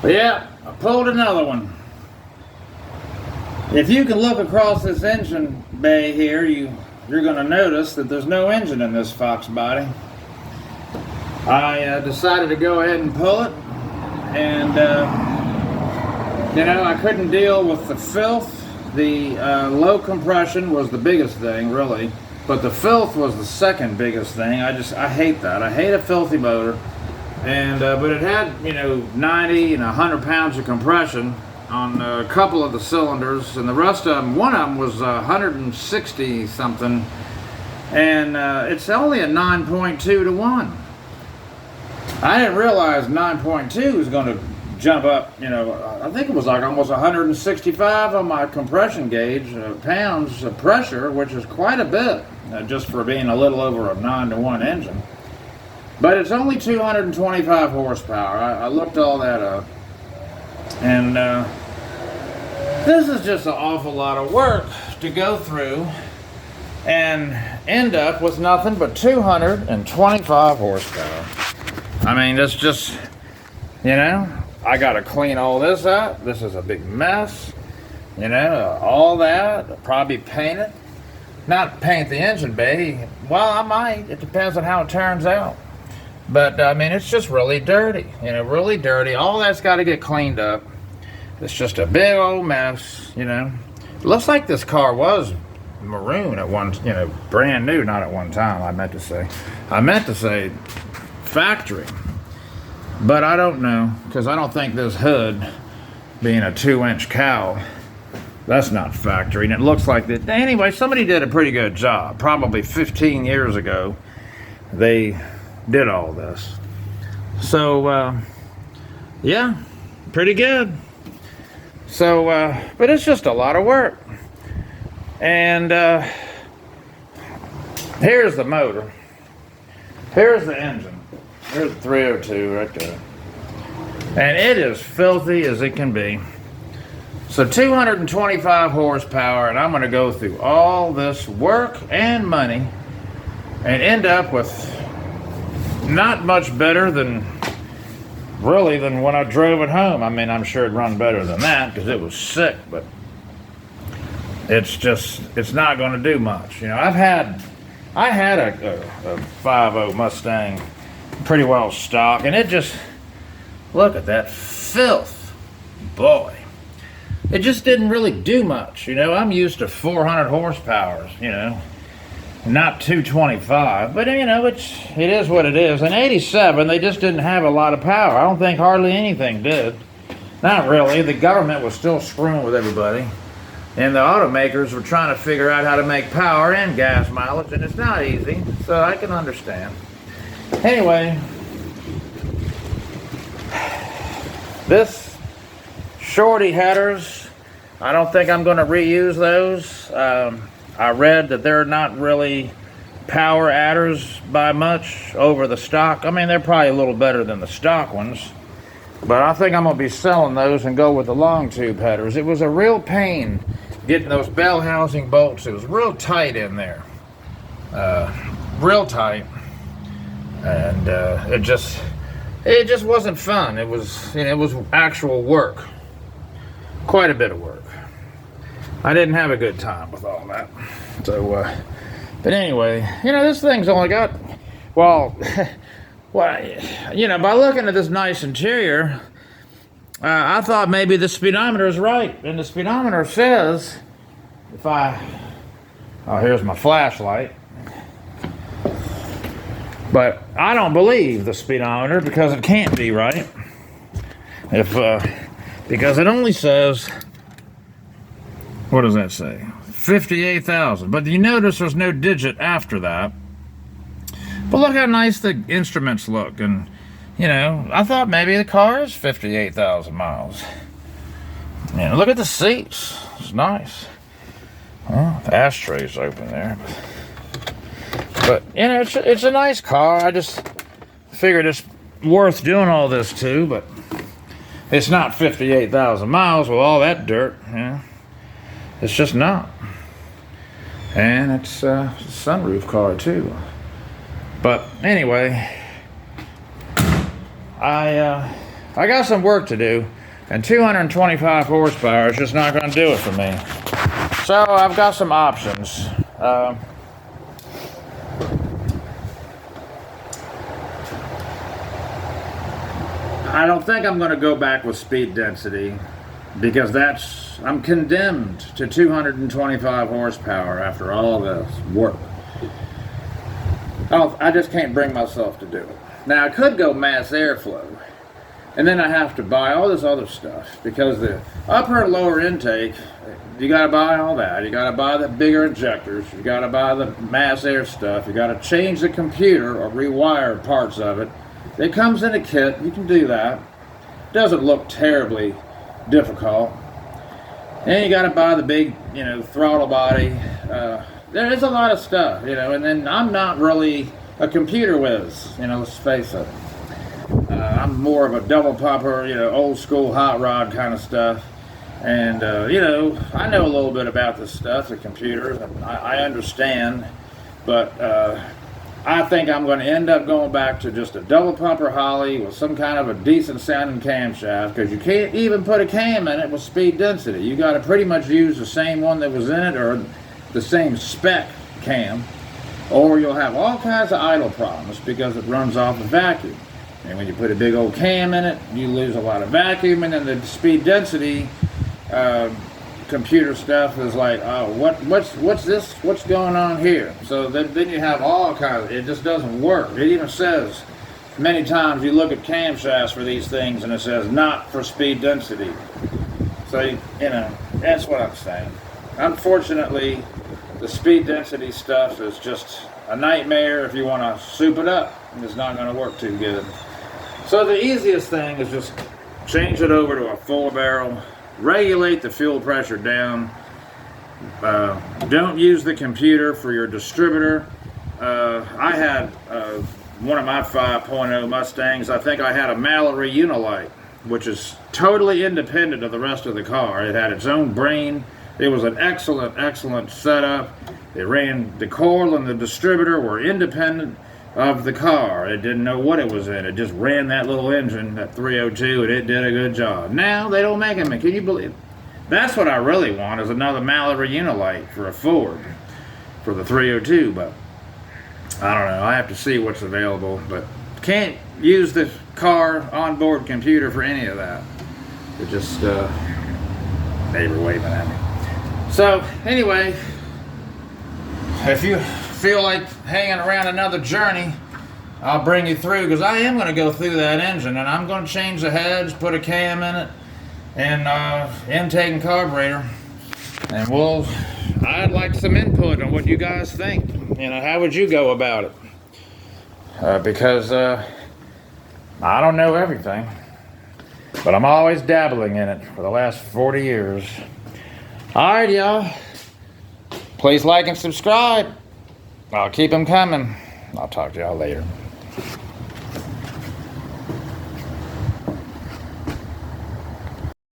Yeah, I pulled another one. If you can look across this engine bay here, you're going to notice that there's no engine in this Fox body. I decided to go ahead and pull it, and I couldn't deal with the filth. The low compression was the biggest thing, really, but the filth was the second biggest thing. I hate that. I hate a filthy motor, and but it had 90 and 100 pounds of compression on a couple of the cylinders, and the rest of them, one of them was 160 something, and it's only a 9.2 to 1. I didn't realize 9.2 was going to jump up, I think it was like almost 165 on my compression gauge, pounds of pressure, which is quite a bit, just for being a little over a 9 to 1 engine. But it's only 225 horsepower. I looked all that up. And this is just an awful lot of work to go through and end up with nothing but 225 horsepower. I mean, that's just, I got to clean all this up. This is a big mess. All that. I'll probably paint it. Not paint the engine bay. Well, I might. It depends on how it turns out. But, I mean, it's just really dirty. Really dirty. All that's got to get cleaned up. It's just a big old mess, It looks like this car was maroon at one, brand new, not at one time, I meant to say factory. But I don't know, because I don't think this hood, being a 2-inch cowl, that's not factory. And it looks like that. Anyway, somebody did a pretty good job. Probably 15 years ago, they did all this. So, yeah, pretty good. So, but it's just a lot of work. And here's the motor. Here's the engine. Here's the 302 right there. And it is filthy as it can be. So 225 horsepower, and I'm going to go through all this work and money and end up with not much better than when I drove it home. I mean, I'm sure it'd run better than that because it was sick, but it's not going to do much. I had a 5.0 Mustang, pretty well stock, and it just, look at that filth, boy. It just didn't really do much. I'm used to 400 horsepower, not 225, but it is what it is. In 87, they just didn't have a lot of power. I don't think hardly anything did. Not really. The government was still screwing with everybody, and the automakers were trying to figure out how to make power and gas mileage, and it's not easy, so I can understand. Anyway, this shorty headers, I don't think I'm going to reuse those. I read that they're not really power adders by much over the stock. I mean, they're probably a little better than the stock ones, but I think I'm going to be selling those and go with the long tube headers. It was a real pain getting those bell housing bolts. It was real tight in there, real tight, and it just wasn't fun. It was actual work, quite a bit of work. I didn't have a good time with all that. So, but anyway, this thing's only got, well, by looking at this nice interior, I thought maybe the speedometer is right. And the speedometer says, here's my flashlight. But I don't believe the speedometer because it can't be right. Because it only says, what does that say? 58,000. But you notice there's no digit after that. But look how nice the instruments look. And, I thought maybe the car is 58,000 miles. Look at the seats. It's nice. Well, the ashtray's open there. But it's a nice car. I just figured it's worth doing all this to. But it's not 58,000 miles with all that dirt. It's just not. And it's a sunroof car too. But anyway, I I got some work to do, and 225 horsepower is just not going to do it for me. So I've got some options. I don't think I'm going to go back with speed density, because I'm condemned to 225 horsepower after all this work. I just can't bring myself to do it. Now I could go mass airflow, and then I have to buy all this other stuff, because the upper and lower intake, you got to buy all that. You got to buy the bigger injectors. You got to buy the mass air stuff. You got to change the computer or rewire parts of it. It comes in a kit. You can do that. Doesn't look terribly difficult. And you got to buy the big, throttle body. There's a lot of stuff, and then I'm not really a computer whiz, let's face it. I'm more of a double pumper, old school hot rod kind of stuff. And, I know a little bit about this stuff, the computers, and I understand, but I think I'm going to end up going back to just a double pumper Holly with some kind of a decent sounding camshaft, because you can't even put a cam in it with speed density. You got to pretty much use the same one that was in it, or the same spec cam, or you'll have all kinds of idle problems because it runs off a vacuum. And when you put a big old cam in it, you lose a lot of vacuum, and then the speed density computer stuff is like, oh, what's this? What's going on here? So then you have all kinds of, it just doesn't work. It even says, many times you look at camshafts for these things and it says not for speed density. So, that's what I'm saying. Unfortunately, the speed density stuff is just a nightmare if you want to soup it up. It's not going to work too good. So the easiest thing is just change it over to a full barrel, regulate the fuel pressure down, don't use the computer for your distributor. I had one of my 5.0 Mustangs, I think I had a Mallory Unilight, which is totally independent of the rest of the car. It had its own brain. It was an excellent setup. It ran, the coil and the distributor were independent of the car. It didn't know what it was in. It just ran that little engine, that 302, and it did a good job. Now they don't make them. Can you believe it? That's what I really want, is another Mallory Unilight for a Ford for the 302, but I don't know. I have to see what's available, but can't use the car onboard computer for any of that. It just neighbor waving at me. So anyway, if you feel like hanging around another journey, I'll bring you through, because I am going to go through that engine, and I'm going to change the heads, put a cam in it, and intake and carburetor, and I'd like some input on what you guys think. How would you go about it? Because I don't know everything, but I'm always dabbling in it for the last 40 years. Alright, y'all. Please like and subscribe. I'll keep them coming. I'll talk to y'all later.